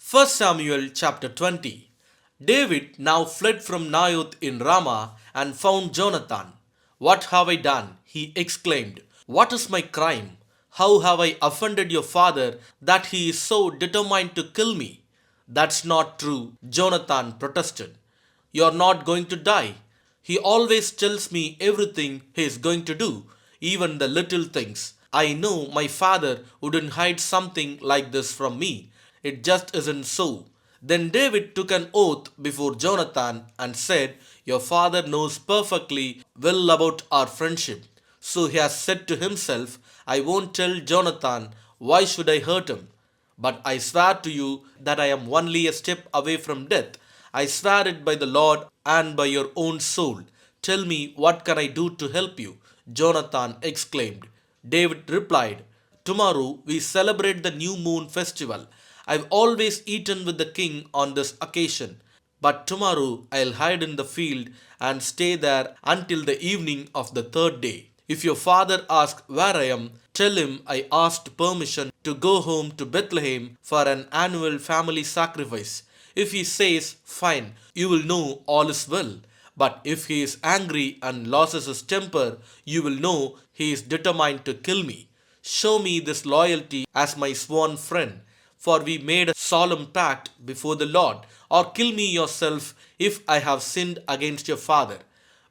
1 Samuel chapter 20. David now fled from Naioth in Ramah and found Jonathan. What have I done? He exclaimed. What is my crime? How have I offended your father that he is so determined to kill me? That's not true, Jonathan protested. You're not going to die. He always tells me everything he is going to do, even the little things. I know my father wouldn't hide something like this from me. It just isn't so. Then David took an oath before Jonathan and said, your father knows perfectly well about our friendship. So he has said to himself, I won't tell Jonathan, why should I hurt him? But I swear to you that I am only a step away from death. I swear it by the Lord and by your own soul. Tell me, what can I do to help you? Jonathan exclaimed. David replied, tomorrow we celebrate the new moon festival. I've always eaten with the king on this occasion. But tomorrow I'll hide in the field and stay there until the evening of the third day. If your father asks where I am, tell him I asked permission to go home to Bethlehem for an annual family sacrifice. If he says, fine, you will know all is well. But if he is angry and loses his temper, you will know he is determined to kill me. Show me this loyalty as my sworn friend, for we made a solemn pact before the Lord, or kill me yourself if I have sinned against your father.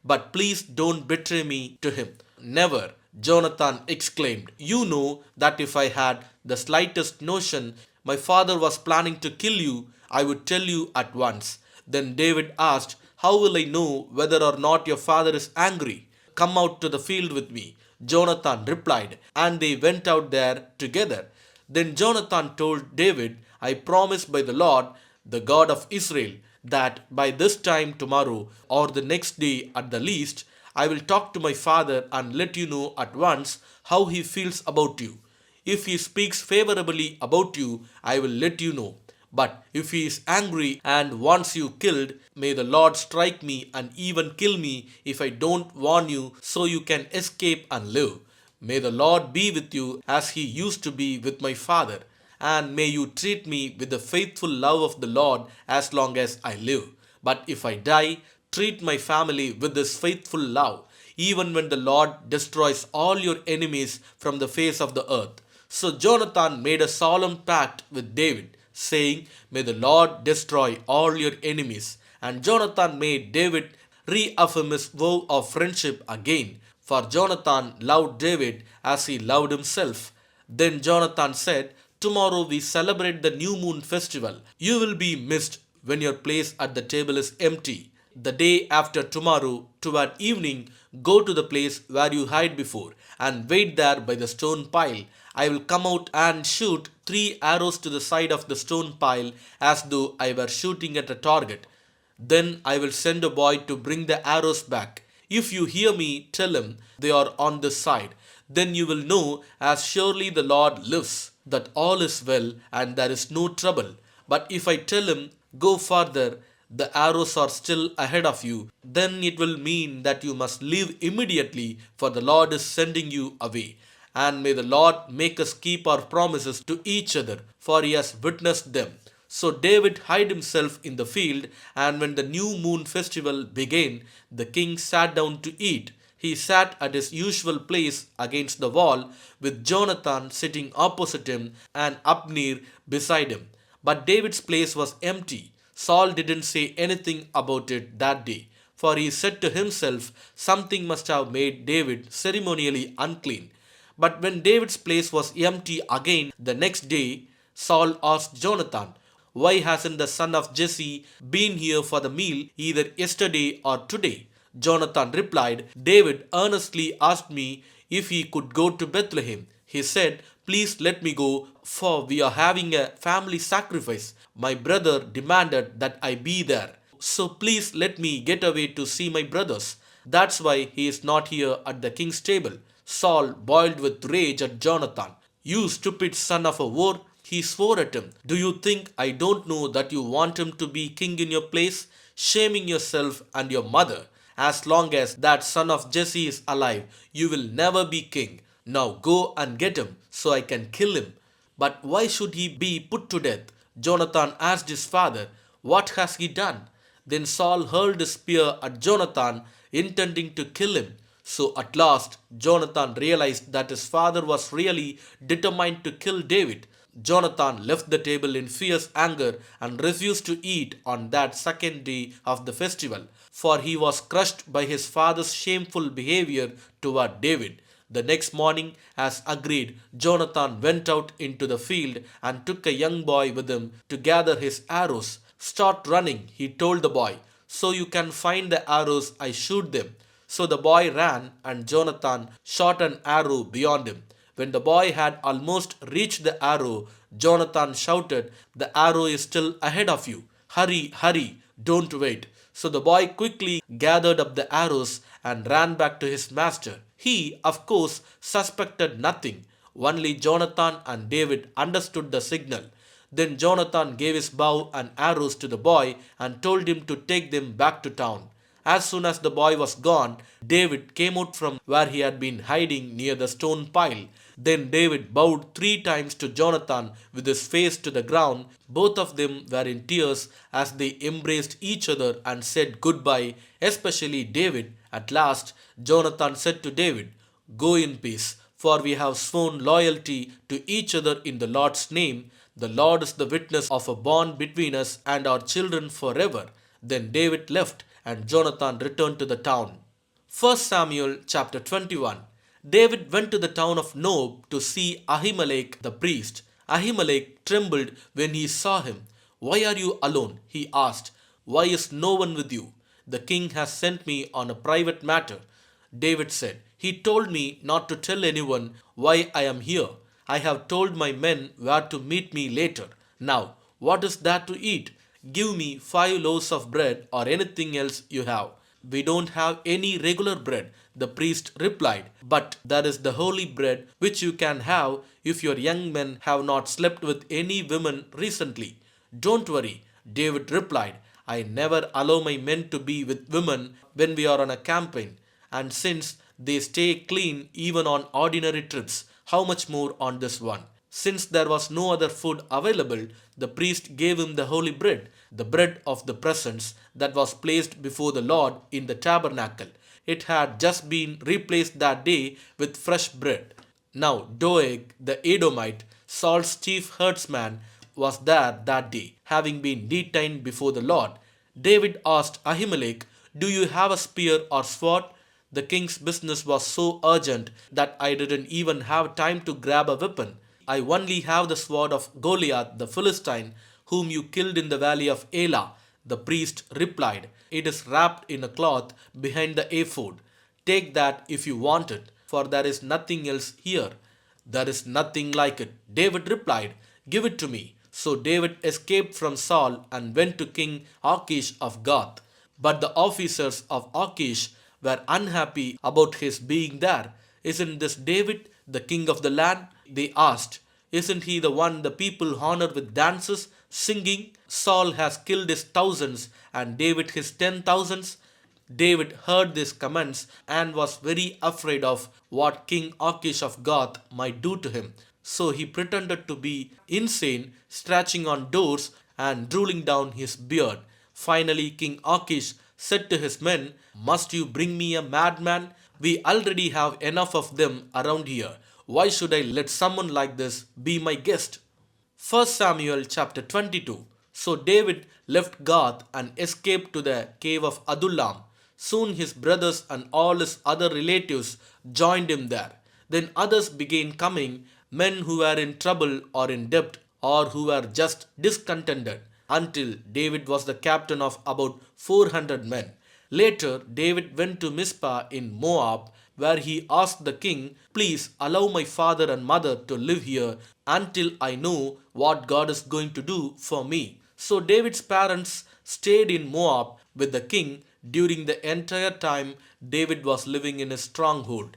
But please don't betray me to him. Never, Jonathan exclaimed. You know that if I had the slightest notion my father was planning to kill you, I would tell you at once. Then David asked, how will I know whether or not your father is angry? Come out to the field with me. Jonathan replied, and they went out there together. Then Jonathan told David, I promise by the Lord, the God of Israel, that by this time tomorrow or the next day at the least, I will talk to my father and let you know at once how he feels about you. If he speaks favorably about you, I will let you know. But if he is angry and wants you killed, may the Lord strike me and even kill me if I don't warn you so you can escape and live. May the Lord be with you as he used to be with my father, and may you treat me with the faithful love of the Lord as long as I live. But if I die, treat my family with this faithful love, even when the Lord destroys all your enemies from the face of the earth. So Jonathan made a solemn pact with David, saying, may the Lord destroy all your enemies. And Jonathan made David reaffirm his vow of friendship again, for Jonathan loved David as he loved himself. Then Jonathan said, tomorrow we celebrate the new moon festival. You will be missed when your place at the table is empty. The day after tomorrow, toward evening, go to the place where you hid before, and wait there by the stone pile. I will come out and shoot 3 arrows to the side of the stone pile as though I were shooting at a target. Then I will send a boy to bring the arrows back. If you hear me, tell him they are on this side. Then you will know, as surely the Lord lives, that all is well and there is no trouble. But if I tell him, go further, the arrows are still ahead of you, then it will mean that you must leave immediately, for the Lord is sending you away. And may the Lord make us keep our promises to each other, for he has witnessed them. So David hid himself in the field, and when the new moon festival began, the king sat down to eat. He sat at his usual place against the wall, with Jonathan sitting opposite him and Abner beside him. But David's place was empty. Saul didn't say anything about it that day, for he said to himself, something must have made David ceremonially unclean. But when David's place was empty again the next day, Saul asked Jonathan, why hasn't the son of Jesse been here for the meal either yesterday or today? Jonathan replied, David earnestly asked me if he could go to Bethlehem. He said, please let me go, for we are having a family sacrifice. My brother demanded that I be there. So please let me get away to see my brothers. That's why he is not here at the king's table. Saul boiled with rage at Jonathan. You stupid son of a whore, he swore at him. Do you think I don't know that you want him to be king in your place? Shaming yourself and your mother. As long as that son of Jesse is alive, you will never be king. Now go and get him, so I can kill him. But why should he be put to death? Jonathan asked his father, "What has he done?" Then Saul hurled his spear at Jonathan, intending to kill him. So at last, Jonathan realized that his father was really determined to kill David. Jonathan left the table in fierce anger and refused to eat on that second day of the festival, for he was crushed by his father's shameful behavior toward David. The next morning, as agreed, Jonathan went out into the field and took a young boy with him to gather his arrows. "Start running," he told the boy, "so you can find the arrows I shoot them." So the boy ran, and Jonathan shot an arrow beyond him. When the boy had almost reached the arrow, Jonathan shouted, "The arrow is still ahead of you. Hurry, hurry, don't wait." So the boy quickly gathered up the arrows and ran back to his master. He, of course, suspected nothing. Only Jonathan and David understood the signal. Then Jonathan gave his bow and arrows to the boy and told him to take them back to town. As soon as the boy was gone, David came out from where he had been hiding near the stone pile. Then David bowed 3 times to Jonathan with his face to the ground. Both of them were in tears as they embraced each other and said goodbye, especially David. At last, Jonathan said to David, "Go in peace, for we have sworn loyalty to each other in the Lord's name. The Lord is the witness of a bond between us and our children forever." Then David left, and Jonathan returned to the town. 1 Samuel chapter 21. David went to the town of Nob to see Ahimelech the priest. Ahimelech trembled when he saw him. "Why are you alone?" he asked. "Why is no one with you?" "The king has sent me on a private matter," David said. "He told me not to tell anyone why I am here. I have told my men where to meet me later. Now, what is there to eat? Give me 5 loaves of bread or anything else you have." "We don't have any regular bread," the priest replied, "but there is the holy bread which you can have if your young men have not slept with any women recently." "Don't worry," David replied. "I never allow my men to be with women when we are on a campaign, and since they stay clean even on ordinary trips, how much more on this one?" Since there was no other food available, the priest gave him the holy bread, the bread of the presence that was placed before the Lord in the tabernacle. It had just been replaced that day with fresh bread. Now Doeg the Edomite, Saul's chief herdsman, was there that day, having been detained before the Lord. David asked Ahimelech, "Do you have a spear or sword?" "The king's business was so urgent that I didn't even have time to grab a weapon. I only have the sword of Goliath the Philistine, whom you killed in the valley of Elah," the priest replied. "It is wrapped in a cloth behind the ephod. Take that if you want it, for there is nothing else here." "There is nothing like it," David replied. "Give it to me." So David escaped from Saul and went to King Achish of Gath. But the officers of Achish were unhappy about his being there. "Isn't this David, the king of the land?" they asked. "Isn't he the one the people honor with dances, singing? Saul has killed his thousands and David his 10,000s." David heard these comments and was very afraid of what King Achish of Gath might do to him. So he pretended to be insane, scratching on doors and drooling down his beard. Finally, King Achish said to his men, "Must you bring me a madman? We already have enough of them around here. Why should I let someone like this be my guest?" 1 Samuel chapter 22. So David left Gath and escaped to the cave of Adullam. Soon his brothers and all his other relatives joined him there. Then others began coming, men who were in trouble or in debt or who were just discontented, until David was the captain of about 400 men. Later, David went to Mizpah in Moab, where he asked the king, "Please allow my father and mother to live here until I know what God is going to do for me." So David's parents stayed in Moab with the king during the entire time David was living in his stronghold.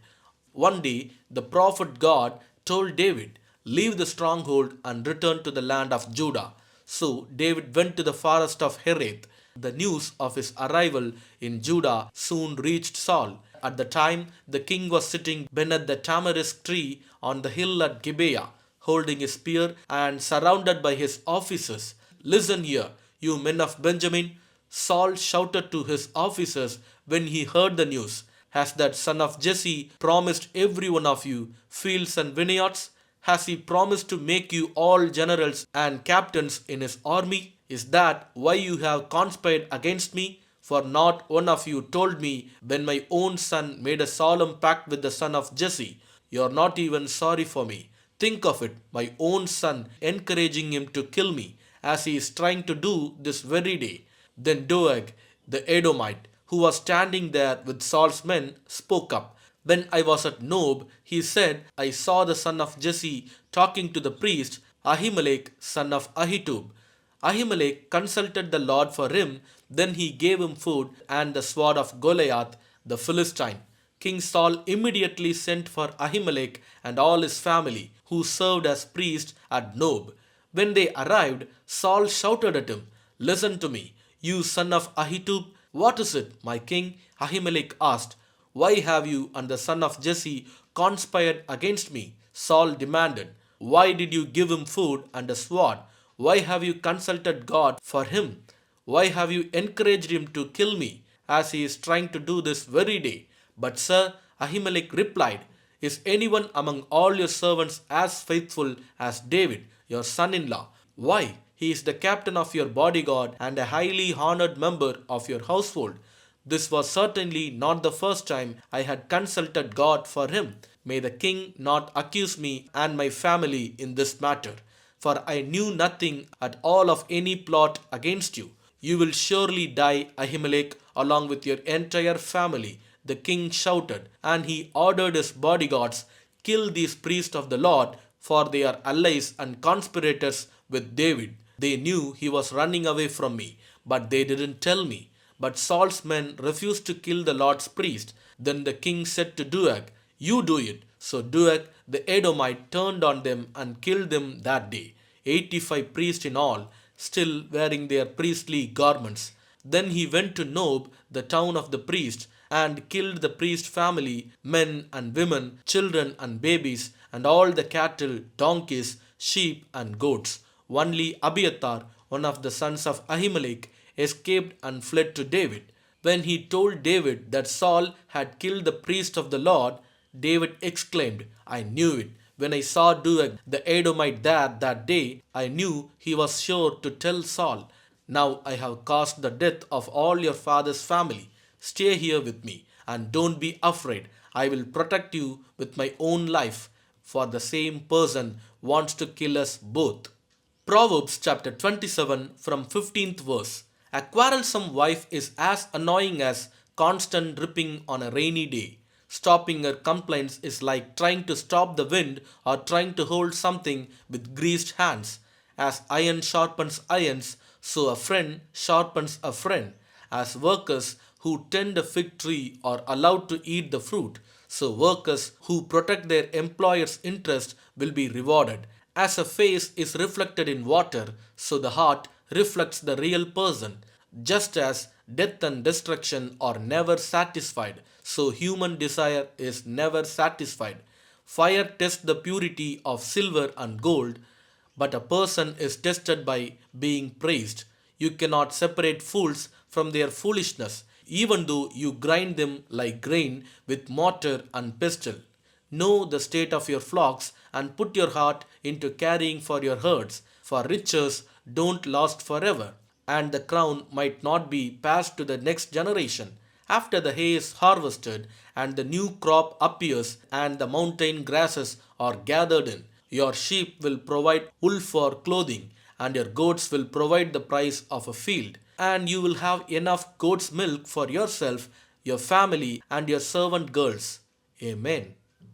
One day, the prophet God told David, "Leave the stronghold and return to the land of Judah." So David went to the forest of Hereth. The news of his arrival in Judah soon reached Saul. At the time, the king was sitting beneath the tamarisk tree on the hill at Gibeah. holding his spear and surrounded by his officers. Listen here, you men of Benjamin. Saul shouted to his officers when he heard the news. Has that son of Jesse promised every one of you fields and vineyards? Has he promised to make you all generals and captains in his army? Is that why you have conspired against me? For not one of you told me when my own son made a solemn pact with the son of Jesse. You are not even sorry for me. Think of it, my own son encouraging him to kill me, as he is trying to do this very day. Then Doeg, the Edomite, who was standing there with Saul's men, spoke up. When I was at Nob, he said, I saw the son of Jesse talking to the priest Ahimelech, son of Ahitub. Ahimelech consulted the Lord for him, then he gave him food and the sword of Goliath the Philistine. King Saul immediately sent for Ahimelech and all his family, who served as priests at Nob. When they arrived, Saul shouted at him, Listen to me, you son of Ahitub. What is it, my king? Ahimelech asked. Why have you and the son of Jesse conspired against me? Saul demanded. Why did you give him food and a sword? Why have you consulted God for him? Why have you encouraged him to kill me, as he is trying to do this very day? But sir, Ahimelech replied, Is anyone among all your servants as faithful as David, your son-in-law? Why, he is the captain of your bodyguard and a highly honored member of your household. This was certainly not the first time I had consulted God for him. May the king not accuse me and my family in this matter, for I knew nothing at all of any plot against you. You will surely die, Ahimelech, along with your entire family. The king shouted, and he ordered his bodyguards, Kill these priests of the Lord, for they are allies and conspirators with David. They knew he was running away from me, but they didn't tell me. But Saul's men refused to kill the Lord's priest. Then the king said to Doeg, You do it. So Doeg the Edomite turned on them and killed them that day, 85 priests in all, still wearing their priestly garments. Then he went to Nob, the town of the priests, and killed the priest family, men and women, children and babies, and all the cattle, donkeys, sheep, and goats. Only Abiathar, one of the sons of Ahimelech, escaped and fled to David. When he told David that Saul had killed the priest of the Lord, David exclaimed, I knew it. When I saw Doeg the Edomite there that day, I knew he was sure to tell Saul, Now I have caused the death of all your father's family. Stay here with me, and don't be afraid. I will protect you with my own life, for the same person wants to kill us both. Proverbs chapter 27 from 15th verse. A quarrelsome wife is as annoying as constant dripping on a rainy day. Stopping her complaints is like trying to stop the wind or trying to hold something with greased hands. As iron sharpens irons, so a friend sharpens a friend. As workers who tend a fig tree are allowed to eat the fruit, so workers who protect their employer's interest will be rewarded. As a face is reflected in water, so the heart reflects the real person. Just as death and destruction are never satisfied, so human desire is never satisfied. Fire tests the purity of silver and gold, but a person is tested by being praised. You cannot separate fools from their foolishness, even though you grind them like grain with mortar and pestle. Know the state of your flocks and put your heart into caring for your herds, for riches don't last forever, and the crown might not be passed to the next generation. After the hay is harvested and the new crop appears and the mountain grasses are gathered in, your sheep will provide wool for clothing, and your goats will provide the price of a field. And you will have enough goat's milk for yourself, your family, and your servant girls. Amen.